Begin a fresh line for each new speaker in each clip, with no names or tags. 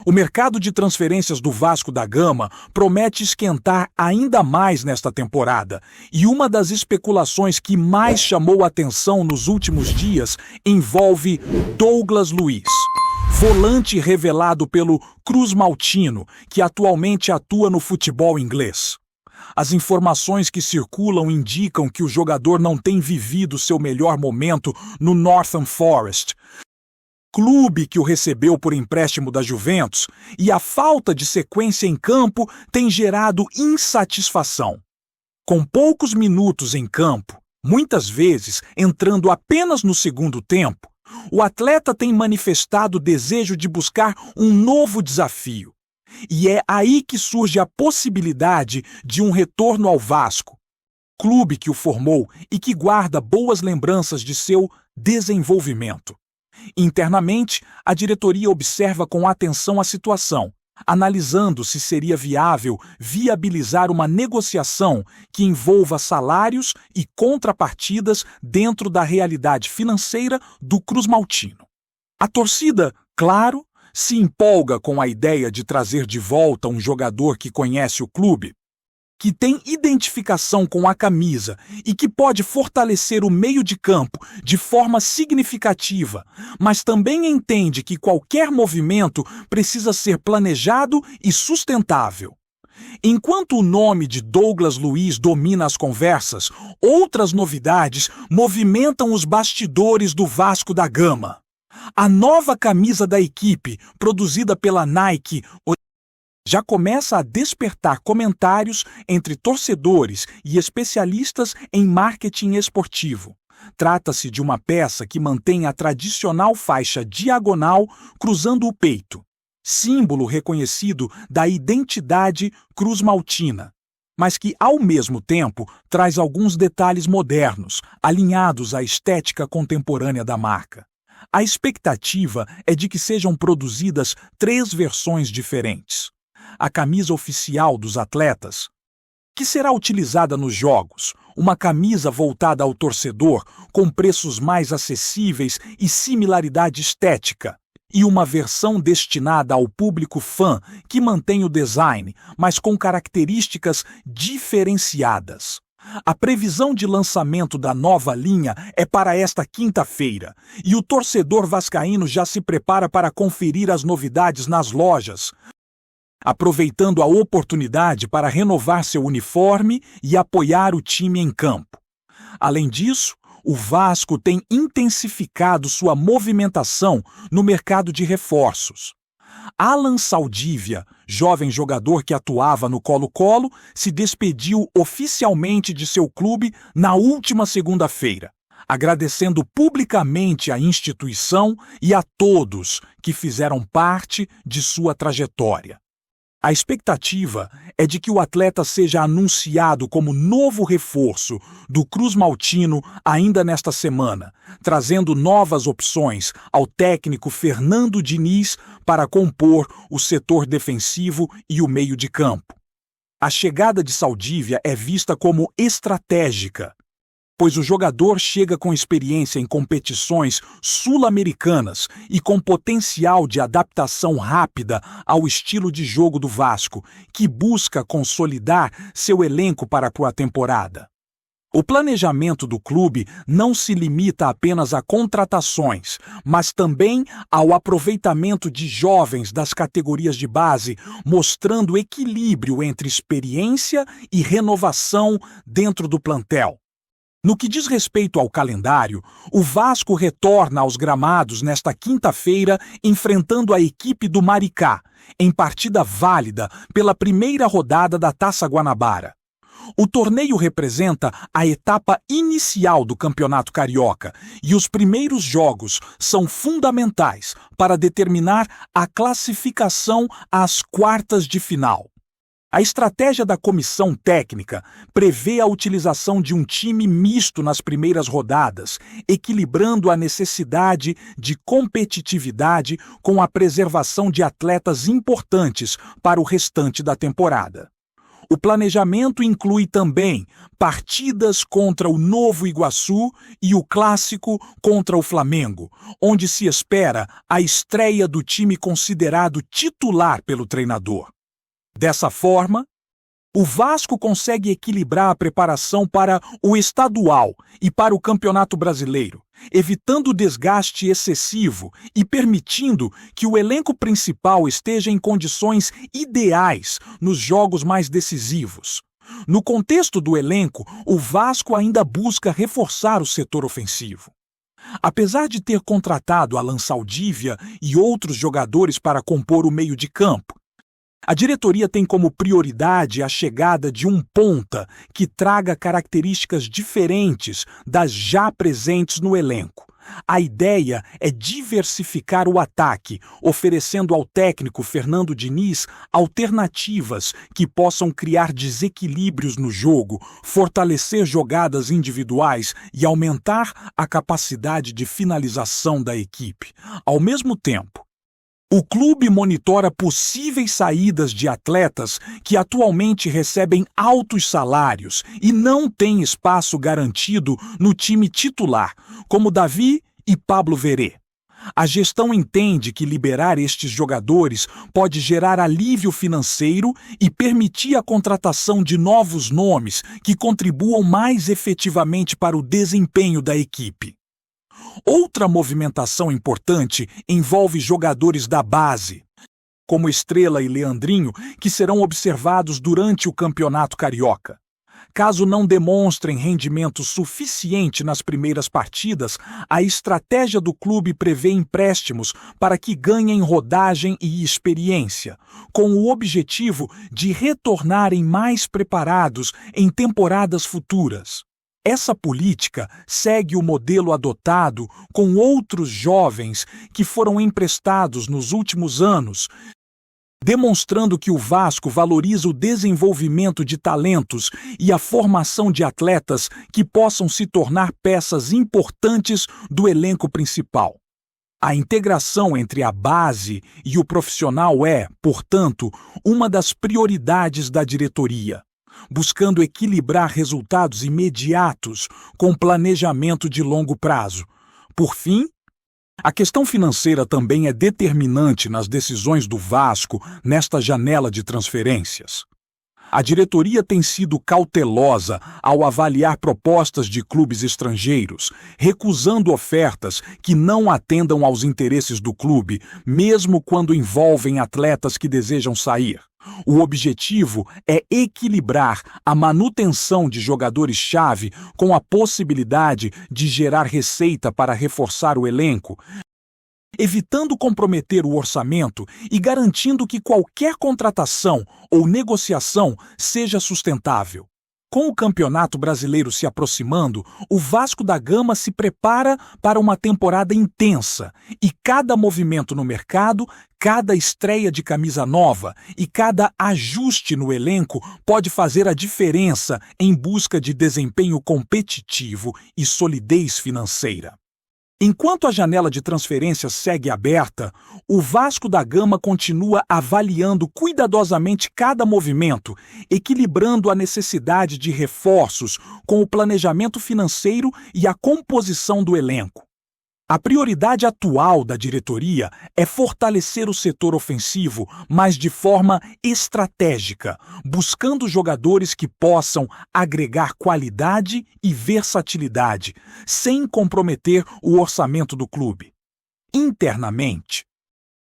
O mercado de transferências do Vasco da Gama promete esquentar ainda mais nesta temporada, e uma das especulações que mais chamou atenção nos últimos dias envolve Douglas Luiz, volante revelado pelo Cruz Maltino, que atualmente atua no futebol inglês. As informações que circulam indicam que o jogador não tem vivido seu melhor momento no Nottingham Forest, clube que o recebeu por empréstimo da Juventus, e a falta de sequência em campo tem gerado insatisfação. Com poucos minutos em campo, muitas vezes entrando apenas no segundo tempo, o atleta tem manifestado desejo de buscar um novo desafio. E é aí que surge a possibilidade de um retorno ao Vasco, clube que o formou e que guarda boas lembranças de seu desenvolvimento. Internamente, a diretoria observa com atenção a situação, analisando se seria viável viabilizar uma negociação que envolva salários e contrapartidas dentro da realidade financeira do Cruz Maltino. A torcida, claro, se empolga com a ideia de trazer de volta um jogador que conhece o clube, que tem identificação com a camisa e que pode fortalecer o meio de campo de forma significativa, mas também entende que qualquer movimento precisa ser planejado e sustentável. Enquanto o nome de Douglas Luiz domina as conversas, outras novidades movimentam os bastidores do Vasco da Gama. A nova camisa da equipe, produzida pela Nike, já começa a despertar comentários entre torcedores e especialistas em marketing esportivo. Trata-se de uma peça que mantém a tradicional faixa diagonal cruzando o peito, símbolo reconhecido da identidade cruz-maltina, mas que, ao mesmo tempo, traz alguns detalhes modernos, alinhados à estética contemporânea da marca. A expectativa é de que sejam produzidas 3 versões diferentes. A camisa oficial dos atletas, que será utilizada nos jogos, uma camisa voltada ao torcedor, com preços mais acessíveis e similaridade estética, e uma versão destinada ao público fã, que mantém o design, mas com características diferenciadas. A previsão de lançamento da nova linha é para esta quinta-feira, e o torcedor vascaíno já se prepara para conferir as novidades nas lojas, aproveitando a oportunidade para renovar seu uniforme e apoiar o time em campo. Além disso, o Vasco tem intensificado sua movimentação no mercado de reforços. Alan Saldívia, jovem jogador que atuava no Colo-Colo, se despediu oficialmente de seu clube na última segunda-feira, agradecendo publicamente à instituição e a todos que fizeram parte de sua trajetória. A expectativa é de que o atleta seja anunciado como novo reforço do Cruz Maltino ainda nesta semana, trazendo novas opções ao técnico Fernando Diniz para compor o setor defensivo e o meio de campo. A chegada de Saldívia é vista como estratégica, pois o jogador chega com experiência em competições sul-americanas e com potencial de adaptação rápida ao estilo de jogo do Vasco, que busca consolidar seu elenco para a temporada. O planejamento do clube não se limita apenas a contratações, mas também ao aproveitamento de jovens das categorias de base, mostrando equilíbrio entre experiência e renovação dentro do plantel. No que diz respeito ao calendário, o Vasco retorna aos gramados nesta quinta-feira, enfrentando a equipe do Maricá, em partida válida pela primeira rodada da Taça Guanabara. O torneio representa a etapa inicial do Campeonato Carioca e os primeiros jogos são fundamentais para determinar a classificação às quartas de final. A estratégia da comissão técnica prevê a utilização de um time misto nas primeiras rodadas, equilibrando a necessidade de competitividade com a preservação de atletas importantes para o restante da temporada. O planejamento inclui também partidas contra o Novo Iguaçu e o clássico contra o Flamengo, onde se espera a estreia do time considerado titular pelo treinador. Dessa forma, o Vasco consegue equilibrar a preparação para o estadual e para o Campeonato Brasileiro, evitando o desgaste excessivo e permitindo que o elenco principal esteja em condições ideais nos jogos mais decisivos. No contexto do elenco, o Vasco ainda busca reforçar o setor ofensivo. Apesar de ter contratado Alan Saldívia e outros jogadores para compor o meio de campo, a diretoria tem como prioridade a chegada de um ponta que traga características diferentes das já presentes no elenco. A ideia é diversificar o ataque, oferecendo ao técnico Fernando Diniz alternativas que possam criar desequilíbrios no jogo, fortalecer jogadas individuais e aumentar a capacidade de finalização da equipe. Ao mesmo tempo, o clube monitora possíveis saídas de atletas que atualmente recebem altos salários e não têm espaço garantido no time titular, como Davi e Pablo Verê. A gestão entende que liberar estes jogadores pode gerar alívio financeiro e permitir a contratação de novos nomes que contribuam mais efetivamente para o desempenho da equipe. Outra movimentação importante envolve jogadores da base, como Estrela e Leandrinho, que serão observados durante o Campeonato Carioca. Caso não demonstrem rendimento suficiente nas primeiras partidas, a estratégia do clube prevê empréstimos para que ganhem rodagem e experiência, com o objetivo de retornarem mais preparados em temporadas futuras. Essa política segue o modelo adotado com outros jovens que foram emprestados nos últimos anos, demonstrando que o Vasco valoriza o desenvolvimento de talentos e a formação de atletas que possam se tornar peças importantes do elenco principal. A integração entre a base e o profissional é, portanto, uma das prioridades da diretoria, buscando equilibrar resultados imediatos com planejamento de longo prazo. Por fim, a questão financeira também é determinante nas decisões do Vasco nesta janela de transferências. A diretoria tem sido cautelosa ao avaliar propostas de clubes estrangeiros, recusando ofertas que não atendam aos interesses do clube, mesmo quando envolvem atletas que desejam sair. O objetivo é equilibrar a manutenção de jogadores-chave com a possibilidade de gerar receita para reforçar o elenco, evitando comprometer o orçamento e garantindo que qualquer contratação ou negociação seja sustentável. Com o Campeonato Brasileiro se aproximando, o Vasco da Gama se prepara para uma temporada intensa e cada movimento no mercado, cada estreia de camisa nova e cada ajuste no elenco pode fazer a diferença em busca de desempenho competitivo e solidez financeira. Enquanto a janela de transferências segue aberta, o Vasco da Gama continua avaliando cuidadosamente cada movimento, equilibrando a necessidade de reforços com o planejamento financeiro e a composição do elenco. A prioridade atual da diretoria é fortalecer o setor ofensivo, mas de forma estratégica, buscando jogadores que possam agregar qualidade e versatilidade, sem comprometer o orçamento do clube. Internamente,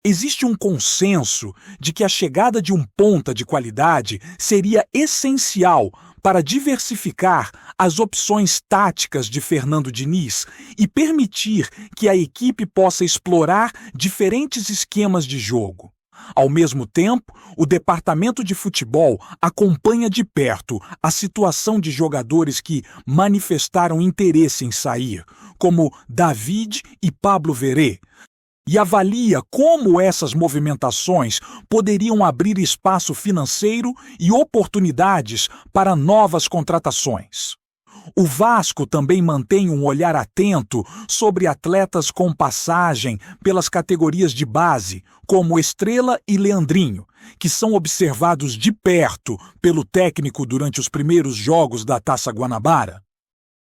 existe um consenso de que a chegada de um ponta de qualidade seria essencial para diversificar as opções táticas de Fernando Diniz e permitir que a equipe possa explorar diferentes esquemas de jogo. Ao mesmo tempo, o departamento de futebol acompanha de perto a situação de jogadores que manifestaram interesse em sair, como David e Pablo Verê, e avalia como essas movimentações poderiam abrir espaço financeiro e oportunidades para novas contratações. O Vasco também mantém um olhar atento sobre atletas com passagem pelas categorias de base, como Estrela e Leandrinho, que são observados de perto pelo técnico durante os primeiros jogos da Taça Guanabara.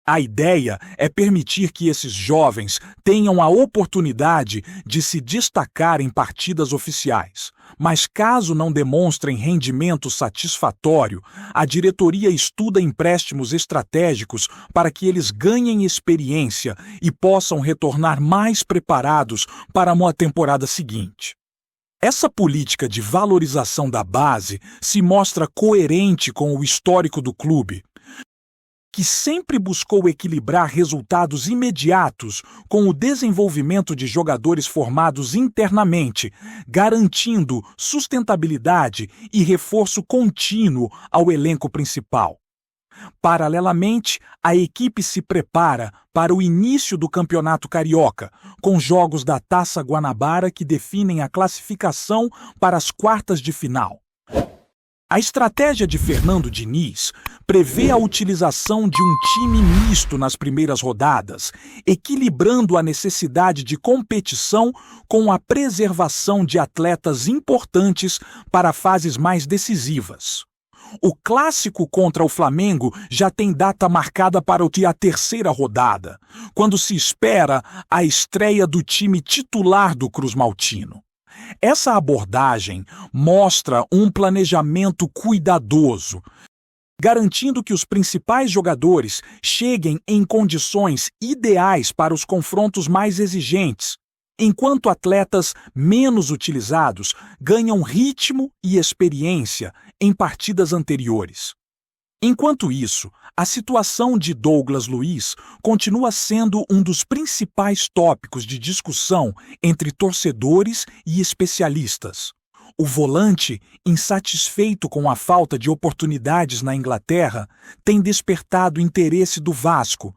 A ideia é permitir que esses jovens tenham a oportunidade de se destacar em partidas oficiais. Mas caso não demonstrem rendimento satisfatório, a diretoria estuda empréstimos estratégicos para que eles ganhem experiência e possam retornar mais preparados para uma temporada seguinte. Essa política de valorização da base se mostra coerente com o histórico do clube, que sempre buscou equilibrar resultados imediatos com o desenvolvimento de jogadores formados internamente, garantindo sustentabilidade e reforço contínuo ao elenco principal. Paralelamente, a equipe se prepara para o início do Campeonato Carioca, com jogos da Taça Guanabara que definem a classificação para as quartas de final. A estratégia de Fernando Diniz prevê a utilização de um time misto nas primeiras rodadas, equilibrando a necessidade de competição com a preservação de atletas importantes para fases mais decisivas. O clássico contra o Flamengo já tem data marcada para a terceira rodada, quando se espera a estreia do time titular do Cruz Maltino. Essa abordagem mostra um planejamento cuidadoso, garantindo que os principais jogadores cheguem em condições ideais para os confrontos mais exigentes, enquanto atletas menos utilizados ganham ritmo e experiência em partidas anteriores. Enquanto isso, a situação de Douglas Luiz continua sendo um dos principais tópicos de discussão entre torcedores e especialistas. O volante, insatisfeito com a falta de oportunidades na Inglaterra, tem despertado interesse do Vasco,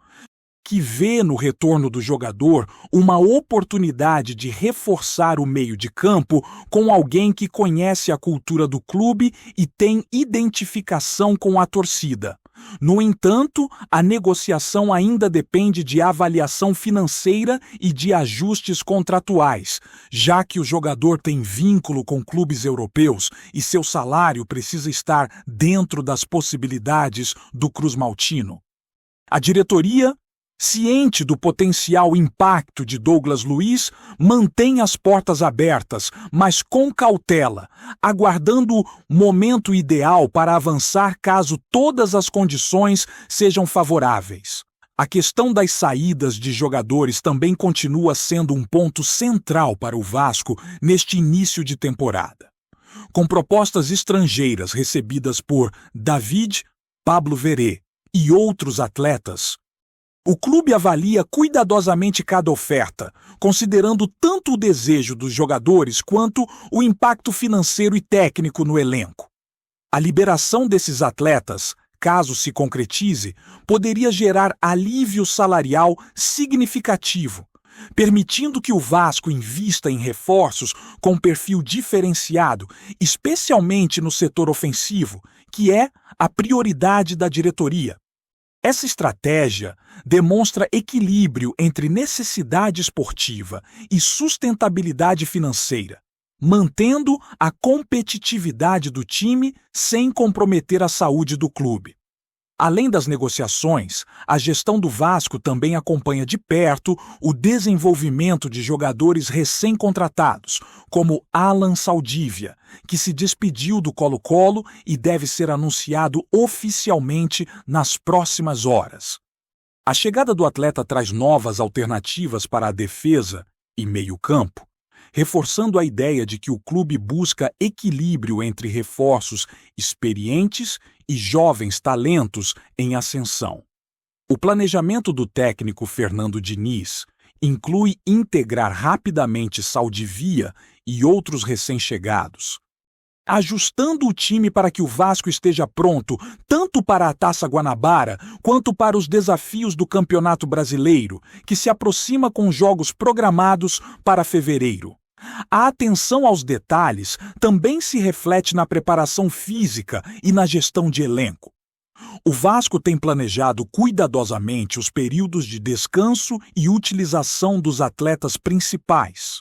que vê no retorno do jogador uma oportunidade de reforçar o meio de campo com alguém que conhece a cultura do clube e tem identificação com a torcida. No entanto, a negociação ainda depende de avaliação financeira e de ajustes contratuais, já que o jogador tem vínculo com clubes europeus e seu salário precisa estar dentro das possibilidades do Cruz Maltino. A diretoria, ciente do potencial impacto de Douglas Luiz, mantém as portas abertas, mas com cautela, aguardando o momento ideal para avançar caso todas as condições sejam favoráveis. A questão das saídas de jogadores também continua sendo um ponto central para o Vasco neste início de temporada. Com propostas estrangeiras recebidas por David, Pablo Verê e outros atletas, o clube avalia cuidadosamente cada oferta, considerando tanto o desejo dos jogadores quanto o impacto financeiro e técnico no elenco. A liberação desses atletas, caso se concretize, poderia gerar alívio salarial significativo, permitindo que o Vasco invista em reforços com perfil diferenciado, especialmente no setor ofensivo, que é a prioridade da diretoria. Essa estratégia demonstra equilíbrio entre necessidade esportiva e sustentabilidade financeira, mantendo a competitividade do time sem comprometer a saúde do clube. Além das negociações, a gestão do Vasco também acompanha de perto o desenvolvimento de jogadores recém-contratados, como Alan Saldívia, que se despediu do Colo-Colo e deve ser anunciado oficialmente nas próximas horas. A chegada do atleta traz novas alternativas para a defesa e meio-campo, reforçando a ideia de que o clube busca equilíbrio entre reforços experientes e jovens talentos em ascensão. O planejamento do técnico Fernando Diniz inclui integrar rapidamente Saldívia e outros recém-chegados, ajustando o time para que o Vasco esteja pronto tanto para a Taça Guanabara quanto para os desafios do Campeonato Brasileiro, que se aproxima com jogos programados para fevereiro. A atenção aos detalhes também se reflete na preparação física e na gestão de elenco. O Vasco tem planejado cuidadosamente os períodos de descanso e utilização dos atletas principais,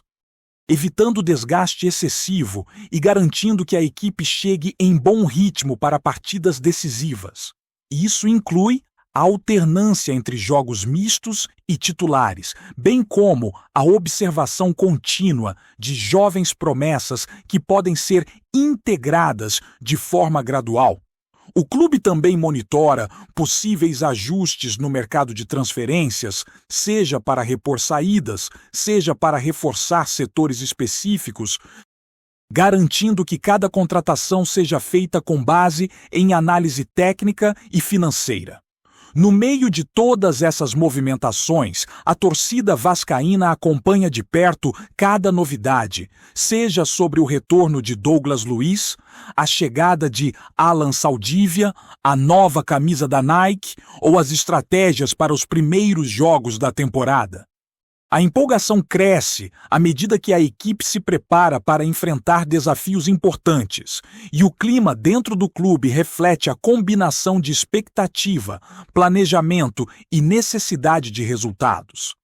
evitando desgaste excessivo e garantindo que a equipe chegue em bom ritmo para partidas decisivas. Isso inclui a alternância entre jogos mistos e titulares, bem como a observação contínua de jovens promessas que podem ser integradas de forma gradual. O clube também monitora possíveis ajustes no mercado de transferências, seja para repor saídas, seja para reforçar setores específicos, garantindo que cada contratação seja feita com base em análise técnica e financeira. No meio de todas essas movimentações, a torcida vascaína acompanha de perto cada novidade, seja sobre o retorno de Douglas Luiz, a chegada de Alan Saldívia, a nova camisa da Nike ou as estratégias para os primeiros jogos da temporada. A empolgação cresce à medida que a equipe se prepara para enfrentar desafios importantes, e o clima dentro do clube reflete a combinação de expectativa, planejamento e necessidade de resultados.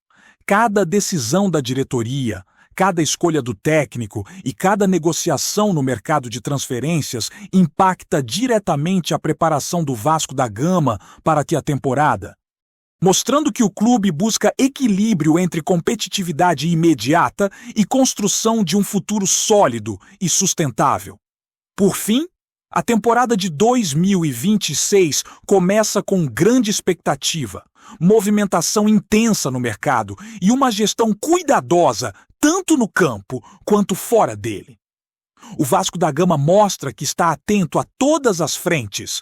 Cada decisão da diretoria, cada escolha do técnico e cada negociação no mercado de transferências impacta diretamente a preparação do Vasco da Gama para a temporada, mostrando que o clube busca equilíbrio entre competitividade imediata e construção de um futuro sólido e sustentável. Por fim, a temporada de 2026 começa com grande expectativa, movimentação intensa no mercado e uma gestão cuidadosa tanto no campo quanto fora dele. O Vasco da Gama mostra que está atento a todas as frentes,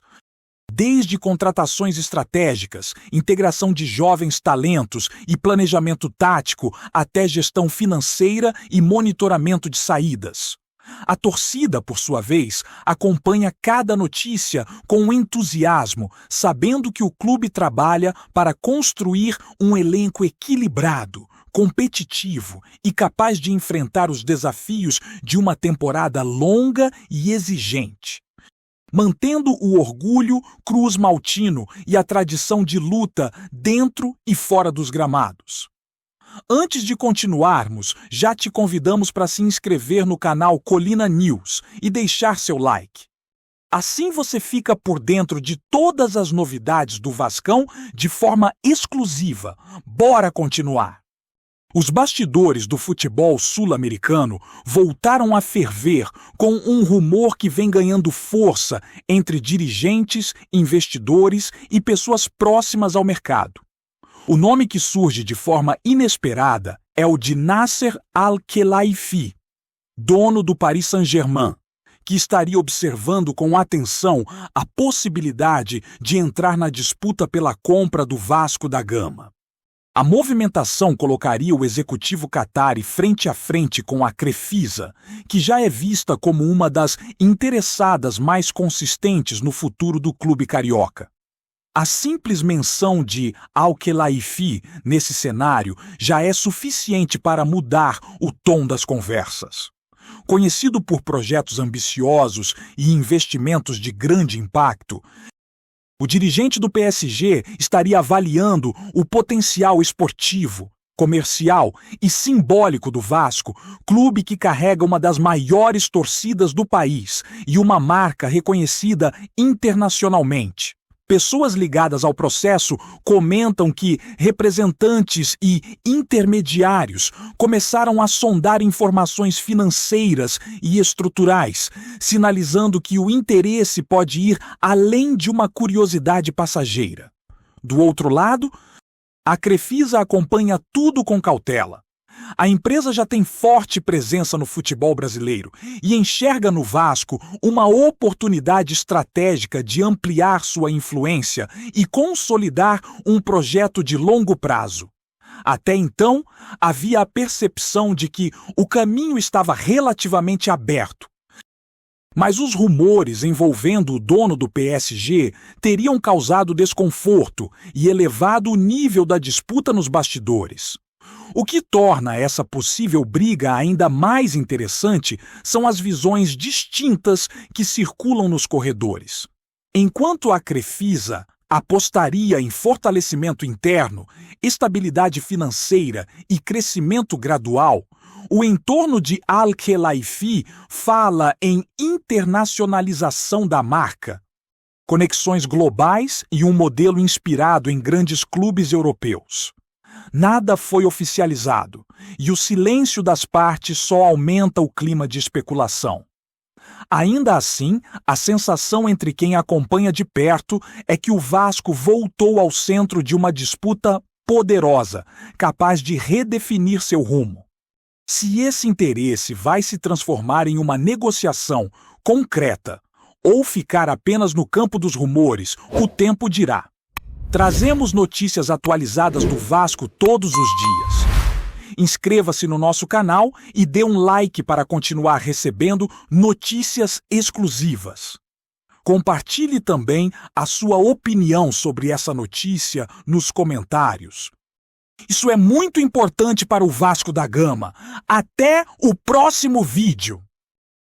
desde contratações estratégicas, integração de jovens talentos e planejamento tático até gestão financeira e monitoramento de saídas. A torcida, por sua vez, acompanha cada notícia com entusiasmo, sabendo que o clube trabalha para construir um elenco equilibrado, competitivo e capaz de enfrentar os desafios de uma temporada longa e exigente, mantendo o orgulho cruz-maltino e a tradição de luta dentro e fora dos gramados. Antes de continuarmos, já te convidamos para se inscrever no canal Colina News e deixar seu like. Assim você fica por dentro de todas as novidades do Vascão de forma exclusiva. Bora continuar! Os bastidores do futebol sul-americano voltaram a ferver com um rumor que vem ganhando força entre dirigentes, investidores e pessoas próximas ao mercado. O nome que surge de forma inesperada é o de Nasser Al-Khelaifi, dono do Paris Saint-Germain, que estaria observando com atenção a possibilidade de entrar na disputa pela compra do Vasco da Gama. A movimentação colocaria o executivo qatari frente a frente com a Crefisa, que já é vista como uma das interessadas mais consistentes no futuro do clube carioca. A simples menção de Al-Khelaifi nesse cenário já é suficiente para mudar o tom das conversas. Conhecido por projetos ambiciosos e investimentos de grande impacto, o dirigente do PSG estaria avaliando o potencial esportivo, comercial e simbólico do Vasco, clube que carrega uma das maiores torcidas do país e uma marca reconhecida internacionalmente. Pessoas ligadas ao processo comentam que representantes e intermediários começaram a sondar informações financeiras e estruturais, sinalizando que o interesse pode ir além de uma curiosidade passageira. Do outro lado, a Crefisa acompanha tudo com cautela. A empresa já tem forte presença no futebol brasileiro e enxerga no Vasco uma oportunidade estratégica de ampliar sua influência e consolidar um projeto de longo prazo. Até então, havia a percepção de que o caminho estava relativamente aberto. Mas os rumores envolvendo o dono do PSG teriam causado desconforto e elevado o nível da disputa nos bastidores. O que torna essa possível briga ainda mais interessante são as visões distintas que circulam nos corredores. Enquanto a Crefisa apostaria em fortalecimento interno, estabilidade financeira e crescimento gradual, o entorno de Al-Khelaifi fala em internacionalização da marca, conexões globais e um modelo inspirado em grandes clubes europeus. Nada foi oficializado, e o silêncio das partes só aumenta o clima de especulação. Ainda assim, a sensação entre quem acompanha de perto é que o Vasco voltou ao centro de uma disputa poderosa, capaz de redefinir seu rumo. Se esse interesse vai se transformar em uma negociação concreta ou ficar apenas no campo dos rumores, o tempo dirá. Trazemos notícias atualizadas do Vasco todos os dias. Inscreva-se no nosso canal e dê um like para continuar recebendo notícias exclusivas. Compartilhe também a sua opinião sobre essa notícia nos comentários. Isso é muito importante para o Vasco da Gama. Até o próximo vídeo!